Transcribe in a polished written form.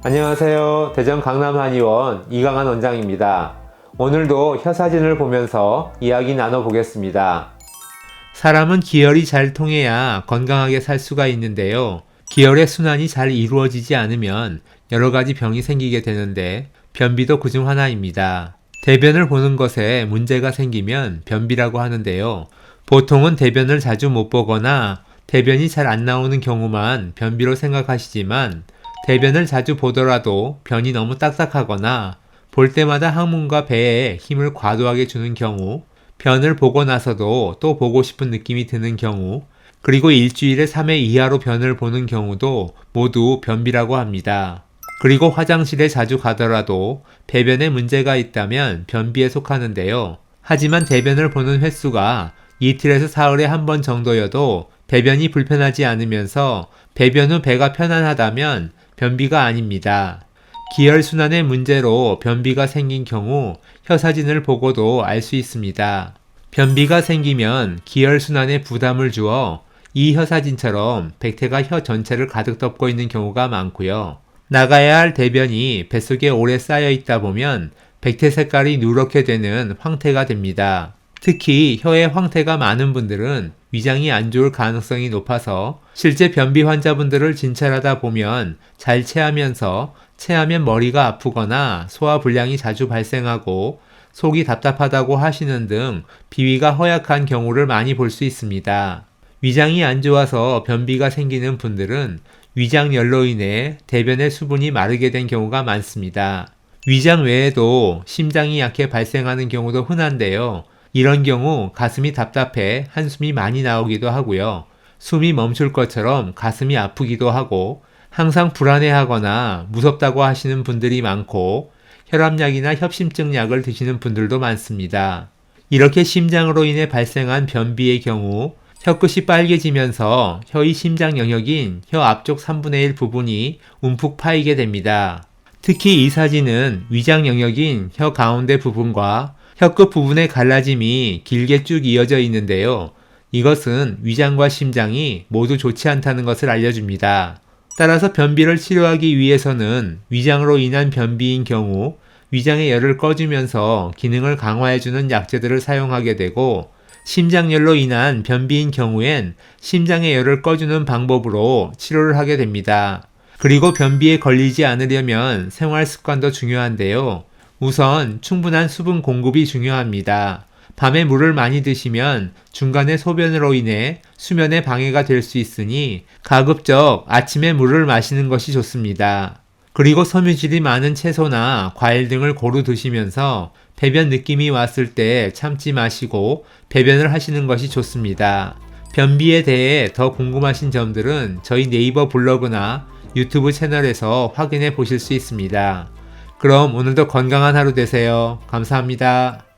안녕하세요. 대전 강남한의원 이강한 원장입니다. 오늘도 혀 사진을 보면서 이야기 나눠보겠습니다. 사람은 기혈이 잘 통해야 건강하게 살 수가 있는데요. 기혈의 순환이 잘 이루어지지 않으면 여러 가지 병이 생기게 되는데 변비도 그중 하나입니다. 대변을 보는 것에 문제가 생기면 변비라고 하는데요. 보통은 대변을 자주 못 보거나 대변이 잘 안 나오는 경우만 변비로 생각하시지만 대변을 자주 보더라도 변이 너무 딱딱하거나 볼 때마다 항문과 배에 힘을 과도하게 주는 경우, 변을 보고 나서도 또 보고 싶은 느낌이 드는 경우, 그리고 일주일에 3회 이하로 변을 보는 경우도 모두 변비라고 합니다. 그리고 화장실에 자주 가더라도 배변에 문제가 있다면 변비에 속하는데요. 하지만 대변을 보는 횟수가 이틀에서 사흘에 한 번 정도여도 배변이 불편하지 않으면서 배변 후 배가 편안하다면 변비가 아닙니다. 기혈순환의 문제로 변비가 생긴 경우 혀 사진을 보고도 알 수 있습니다. 변비가 생기면 기혈순환에 부담을 주어 이 혀 사진처럼 백태가 혀 전체를 가득 덮고 있는 경우가 많고요. 나가야 할 대변이 뱃속에 오래 쌓여 있다 보면 백태 색깔이 누렇게 되는 황태가 됩니다. 특히 혀에 황태가 많은 분들은 위장이 안 좋을 가능성이 높아서 실제 변비 환자분들을 진찰하다 보면 잘 체하면서 체하면 머리가 아프거나 소화불량이 자주 발생하고 속이 답답하다고 하시는 등 비위가 허약한 경우를 많이 볼 수 있습니다. 위장이 안 좋아서 변비가 생기는 분들은 위장열로 인해 대변의 수분이 마르게 된 경우가 많습니다. 위장 외에도 심장이 약해 발생하는 경우도 흔한데요. 이런 경우 가슴이 답답해 한숨이 많이 나오기도 하고요. 숨이 멈출 것처럼 가슴이 아프기도 하고 항상 불안해하거나 무섭다고 하시는 분들이 많고 혈압약이나 협심증 약을 드시는 분들도 많습니다. 이렇게 심장으로 인해 발생한 변비의 경우 혀끝이 빨개지면서 혀의 심장 영역인 혀 앞쪽 3분의 1 부분이 움푹 파이게 됩니다. 특히 이 사진은 위장 영역인 혀 가운데 부분과 혀끝 부분의 갈라짐이 길게 쭉 이어져 있는데요. 이것은 위장과 심장이 모두 좋지 않다는 것을 알려줍니다. 따라서 변비를 치료하기 위해서는 위장으로 인한 변비인 경우 위장의 열을 꺼주면서 기능을 강화해주는 약재들을 사용하게 되고 심장열로 인한 변비인 경우엔 심장의 열을 꺼주는 방법으로 치료를 하게 됩니다. 그리고 변비에 걸리지 않으려면 생활 습관도 중요한데요. 우선 충분한 수분 공급이 중요합니다. 밤에 물을 많이 드시면 중간에 소변으로 인해 수면에 방해가 될 수 있으니 가급적 아침에 물을 마시는 것이 좋습니다. 그리고 섬유질이 많은 채소나 과일 등을 고루 드시면서 배변 느낌이 왔을 때 참지 마시고 배변을 하시는 것이 좋습니다. 변비에 대해 더 궁금하신 점들은 저희 네이버 블로그나 유튜브 채널에서 확인해 보실 수 있습니다. 그럼 오늘도 건강한 하루 되세요. 감사합니다.